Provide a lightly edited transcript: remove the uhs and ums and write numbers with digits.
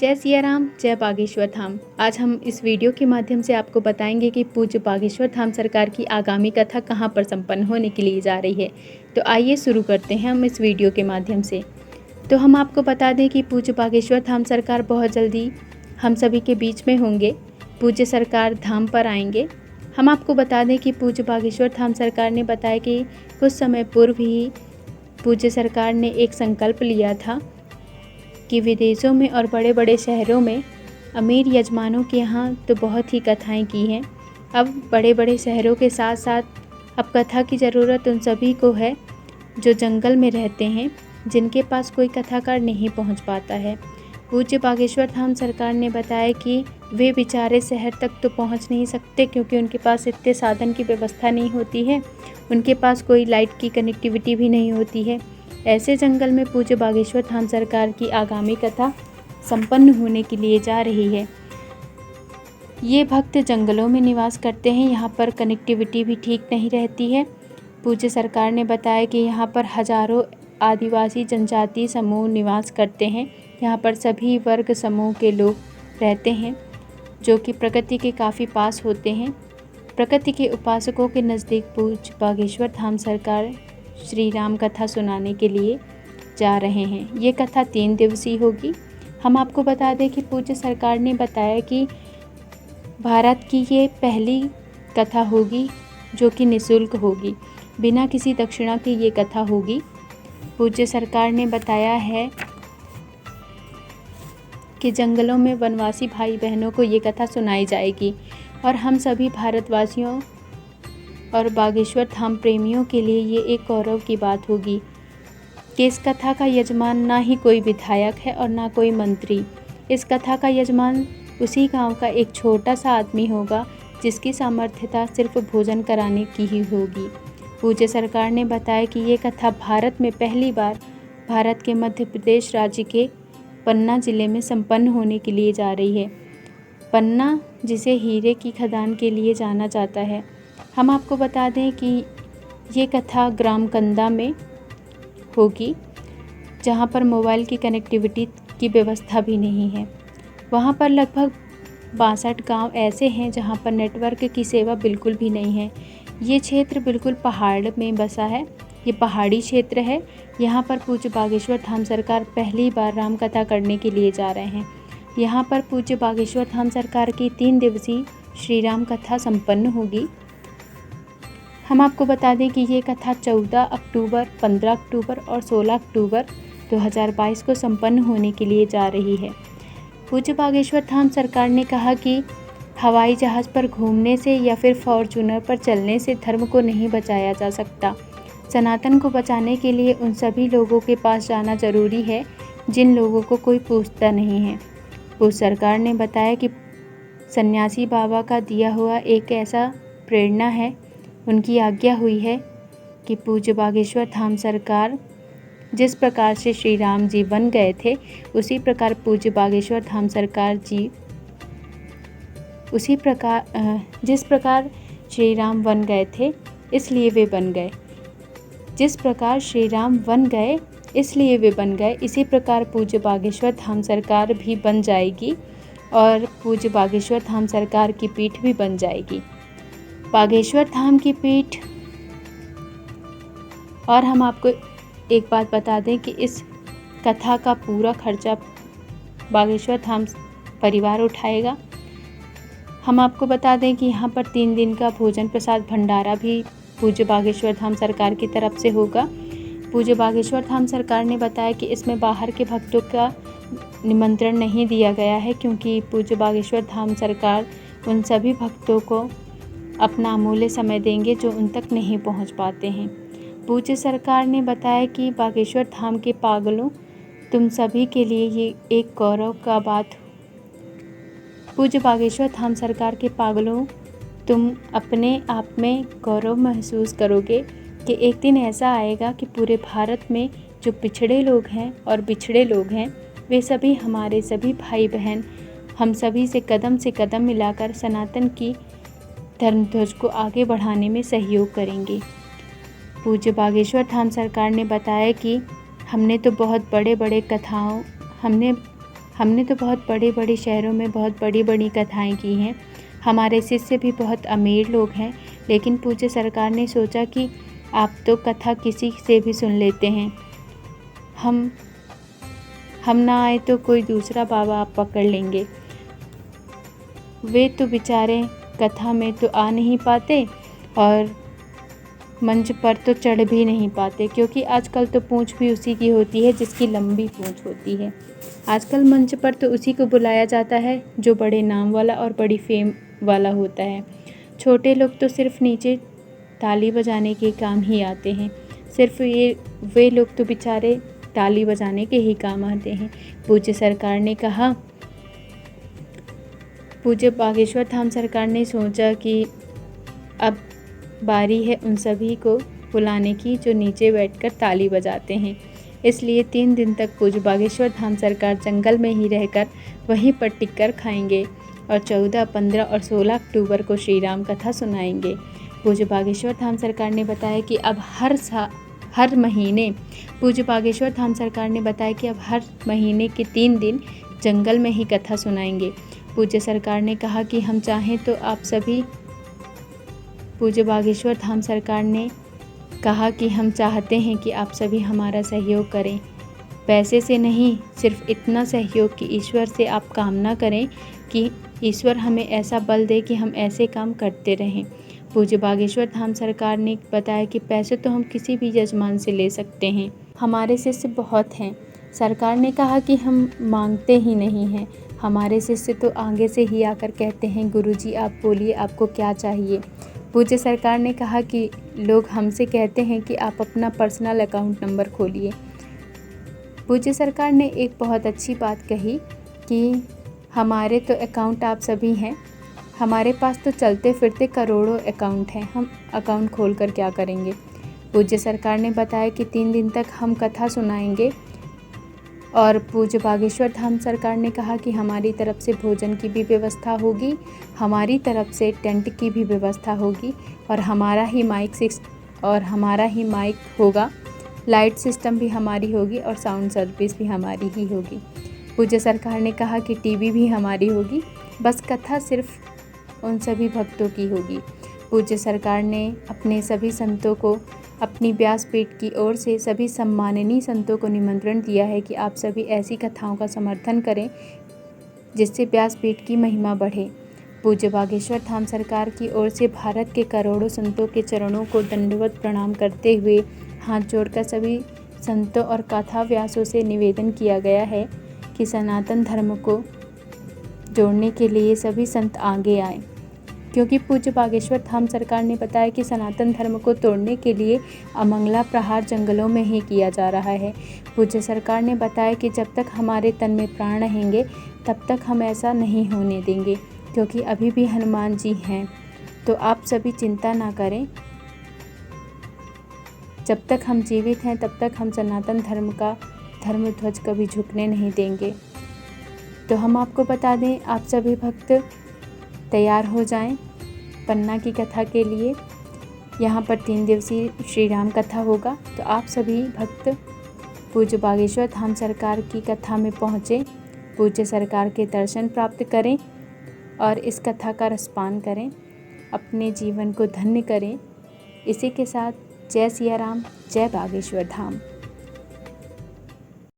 जय सिया राम, जय बागेश्वर धाम। आज हम इस वीडियो के माध्यम से आपको बताएंगे कि पूज्य बागेश्वर धाम सरकार की आगामी कथा कहाँ पर संपन्न होने के लिए जा रही है। तो आइए शुरू करते हैं हम इस वीडियो के माध्यम से। तो हम आपको बता दें कि पूज्य बागेश्वर धाम सरकार बहुत जल्दी हम सभी के बीच में होंगे। पूज्य सरकार धाम पर आएंगे। हम आपको बता दें कि पूज्य बागेश्वर धाम सरकार ने बताया कि कुछ समय पूर्व ही पूज्य सरकार ने एक संकल्प लिया था कि विदेशों में और बड़े बड़े शहरों में अमीर यजमानों के यहाँ तो बहुत ही कथाएं की हैं। अब बड़े बड़े शहरों के साथ साथ अब कथा की ज़रूरत उन सभी को है जो जंगल में रहते हैं, जिनके पास कोई कथाकार नहीं पहुंच पाता है। पूज्य बागेश्वर धाम सरकार ने बताया कि वे बेचारे शहर तक तो पहुंच नहीं सकते क्योंकि उनके पास इतने साधन की व्यवस्था नहीं होती है, उनके पास कोई लाइट की कनेक्टिविटी भी नहीं होती है। ऐसे जंगल में पूज्य बागेश्वर धाम सरकार की आगामी कथा संपन्न होने के लिए जा रही है। ये भक्त जंगलों में निवास करते हैं, यहाँ पर कनेक्टिविटी भी ठीक नहीं रहती है। पूज्य सरकार ने बताया कि यहाँ पर हजारों आदिवासी जनजाति समूह निवास करते हैं। यहाँ पर सभी वर्ग समूह के लोग रहते हैं जो कि प्रकृति के काफ़ी पास होते हैं। प्रकृति के उपासकों के नज़दीक पूज्य बागेश्वर धाम सरकार श्री राम कथा सुनाने के लिए जा रहे हैं। ये कथा 3 दिवसीय होगी। हम आपको बता दें कि पूज्य सरकार ने बताया कि भारत की ये पहली कथा होगी जो कि निःशुल्क होगी, बिना किसी दक्षिणा की ये कथा होगी। पूज्य सरकार ने बताया है कि जंगलों में वनवासी भाई बहनों को ये कथा सुनाई जाएगी और हम सभी भारतवासियों और बागेश्वर धाम प्रेमियों के लिए ये एक गौरव की बात होगी कि इस कथा का यजमान ना ही कोई विधायक है और ना कोई मंत्री। इस कथा का यजमान उसी गांव का एक छोटा सा आदमी होगा जिसकी सामर्थ्यता सिर्फ भोजन कराने की ही होगी। पूज्य सरकार ने बताया कि ये कथा भारत में पहली बार भारत के मध्य प्रदेश राज्य के पन्ना ज़िले में संपन्न होने के लिए जा रही है। पन्ना जिसे हीरे की खदान के लिए जाना जाता है। हम आपको बता दें कि ये कथा ग्राम कंदा में होगी जहाँ पर मोबाइल की कनेक्टिविटी की व्यवस्था भी नहीं है। वहाँ पर लगभग 62 गांव ऐसे हैं जहाँ पर नेटवर्क की सेवा बिल्कुल भी नहीं है। ये क्षेत्र बिल्कुल पहाड़ में बसा है, ये पहाड़ी क्षेत्र है। यहाँ पर पूज्य बागेश्वर धाम सरकार पहली बार राम कथा करने के लिए जा रहे हैं। यहाँ पर पूज्य बागेश्वर धाम सरकार की 3 दिवसीय श्री राम कथा संपन्न होगी। हम आपको बता दें कि ये कथा 14 अक्टूबर, 15 अक्टूबर और 16 अक्टूबर 2022 को संपन्न होने के लिए जा रही है। पूज्य बागेश्वर धाम सरकार ने कहा कि हवाई जहाज़ पर घूमने से या फिर फॉर्चूनर पर चलने से धर्म को नहीं बचाया जा सकता। सनातन को बचाने के लिए उन सभी लोगों के पास जाना ज़रूरी है जिन लोगों को कोई पूछता नहीं है। पूज्य सरकार ने बताया कि सन्यासी बाबा का दिया हुआ एक ऐसा प्रेरणा है, उनकी आज्ञा हुई है कि पूज्य बागेश्वर धाम सरकार जिस प्रकार से श्री राम जी बन गए थे उसी प्रकार पूज्य बागेश्वर धाम सरकार जी जिस प्रकार श्री राम बन गए थे इसलिए वे बन गए। जिस प्रकार श्री राम बन गए इसलिए वे बन गए, इसी प्रकार पूज्य बागेश्वर धाम सरकार भी बन जाएगी और पूज्य बागेश्वर धाम सरकार की पीठ भी बन जाएगी। बागेश्वर धाम की पीठ। और हम आपको एक बात बता दें कि इस कथा का पूरा खर्चा बागेश्वर धाम परिवार उठाएगा। हम आपको बता दें कि यहाँ पर 3 दिन का भोजन प्रसाद भंडारा भी पूज्य बागेश्वर धाम सरकार की तरफ से होगा। पूज्य बागेश्वर धाम सरकार ने बताया कि इसमें बाहर के भक्तों का निमंत्रण नहीं दिया गया है क्योंकि पूज्य बागेश्वर धाम सरकार उन सभी भक्तों को अपना अमूल्य समय देंगे जो उन तक नहीं पहुंच पाते हैं। पूज्य सरकार ने बताया कि बागेश्वर धाम के पागलों, तुम सभी के लिए ये एक गौरव का बात। पूज्य बागेश्वर धाम सरकार के पागलों, तुम अपने आप में गौरव महसूस करोगे कि एक दिन ऐसा आएगा कि पूरे भारत में जो पिछड़े लोग हैं और बिछड़े लोग हैं वे सभी हमारे सभी भाई बहन हम सभी से कदम मिलाकर सनातन की धर्म ध्वज को आगे बढ़ाने में सहयोग करेंगे। पूज्य बागेश्वर धाम सरकार ने बताया कि हमने तो बहुत बड़े बड़े कथाओं हमने तो बहुत बड़े बड़े शहरों में बहुत बड़ी बड़ी कथाएं की हैं, हमारे शिष्य भी बहुत अमीर लोग हैं, लेकिन पूज्य सरकार ने सोचा कि आप तो कथा किसी से भी सुन लेते हैं, हम ना आए तो कोई दूसरा बाबा आप पकड़ लेंगे। वे तो बेचारे कथा में तो आ नहीं पाते और मंच पर तो चढ़ भी नहीं पाते, क्योंकि आजकल तो पूंछ भी उसी की होती है जिसकी लंबी पूंछ होती है। आजकल मंच पर तो उसी को बुलाया जाता है जो बड़े नाम वाला और बड़ी फेम वाला होता है। छोटे लोग तो सिर्फ नीचे ताली बजाने के काम ही आते हैं। सिर्फ वे लोग तो बेचारे ताली बजाने के ही काम आते हैं। पूज्य सरकार ने कहा, पूज्य बागेश्वर धाम सरकार ने सोचा कि अब बारी है उन सभी को बुलाने की जो नीचे बैठकर ताली बजाते हैं। इसलिए 3 दिन तक पूज्य बागेश्वर धाम सरकार जंगल में ही रहकर वहीं पर टिककर खाएंगे और 14, 15 और 16 अक्टूबर को श्री राम कथा सुनाएंगे। पूज्य बागेश्वर धाम सरकार ने बताया कि अब हर महीने पूज्य बागेश्वर धाम सरकार ने बताया कि अब हर महीने के 3 दिन जंगल में ही कथा सुनाएंगे। पूज्य सरकार ने कहा कि हम चाहें तो आप सभी पूज्य बागेश्वर धाम सरकार ने कहा कि हम चाहते हैं कि आप सभी हमारा सहयोग करें, पैसे से नहीं, सिर्फ इतना सहयोग कि ईश्वर से आप कामना करें कि ईश्वर हमें ऐसा बल दे कि हम ऐसे काम करते रहें। पूज्य बागेश्वर धाम सरकार ने बताया कि पैसे तो हम किसी भी यजमान से ले सकते हैं, हमारे शिष्य बहुत हैं। सरकार ने कहा कि हम मांगते ही नहीं हैं, हमारे शिष्य तो आगे से ही आकर कहते हैं, गुरुजी आप बोलिए आपको क्या चाहिए। पूज्य सरकार ने कहा कि लोग हमसे कहते हैं कि आप अपना पर्सनल अकाउंट नंबर खोलिए। पूज्य सरकार ने एक बहुत अच्छी बात कही कि हमारे तो अकाउंट आप सभी हैं, हमारे पास तो चलते फिरते करोड़ों अकाउंट हैं, हम अकाउंट खोलकर क्या करेंगे। पूज्य सरकार ने बताया कि 3 दिन तक हम कथा सुनाएंगे और पूज्य बागेश्वर धाम सरकार ने कहा कि हमारी तरफ से भोजन की भी व्यवस्था होगी, हमारी तरफ से टेंट की भी व्यवस्था होगी और हमारा ही माइक होगा, लाइट सिस्टम भी हमारी होगी और साउंड सर्विस भी हमारी ही होगी। पूज्य सरकार ने कहा कि टीवी भी हमारी होगी, बस कथा सिर्फ उन सभी भक्तों की होगी। पूज्य सरकार ने अपने सभी संतों को अपनी व्यासपीठ की ओर से सभी सम्माननीय संतों को निमंत्रण दिया है कि आप सभी ऐसी कथाओं का समर्थन करें जिससे व्यासपीठ की महिमा बढ़े। पूज्य बागेश्वर धाम सरकार की ओर से भारत के करोड़ों संतों के चरणों को दंडवत प्रणाम करते हुए हाथ जोड़कर सभी संतों और कथा व्यासों से निवेदन किया गया है कि सनातन धर्म को जोड़ने के लिए सभी संत आगे आएं, क्योंकि पूज्य बागेश्वर धाम सरकार ने बताया कि सनातन धर्म को तोड़ने के लिए अमंगला प्रहार जंगलों में ही किया जा रहा है। पूज्य सरकार ने बताया कि जब तक हमारे तन में प्राण रहेंगे तब तक हम ऐसा नहीं होने देंगे, क्योंकि अभी भी हनुमान जी हैं। तो आप सभी चिंता ना करें, जब तक हम जीवित हैं तब तक हम सनातन धर्म का धर्म ध्वज कभी झुकने नहीं देंगे। तो हम आपको बता दें, आप सभी भक्त तैयार हो जाएं पन्ना की कथा के लिए। यहाँ पर 3 दिवसीय श्री राम कथा होगा, तो आप सभी भक्त पूज्य बागेश्वर धाम सरकार की कथा में पहुँचें, पूज्य सरकार के दर्शन प्राप्त करें और इस कथा का रसपान करें, अपने जीवन को धन्य करें। इसी के साथ जय सिया राम, जय बागेश्वर धाम।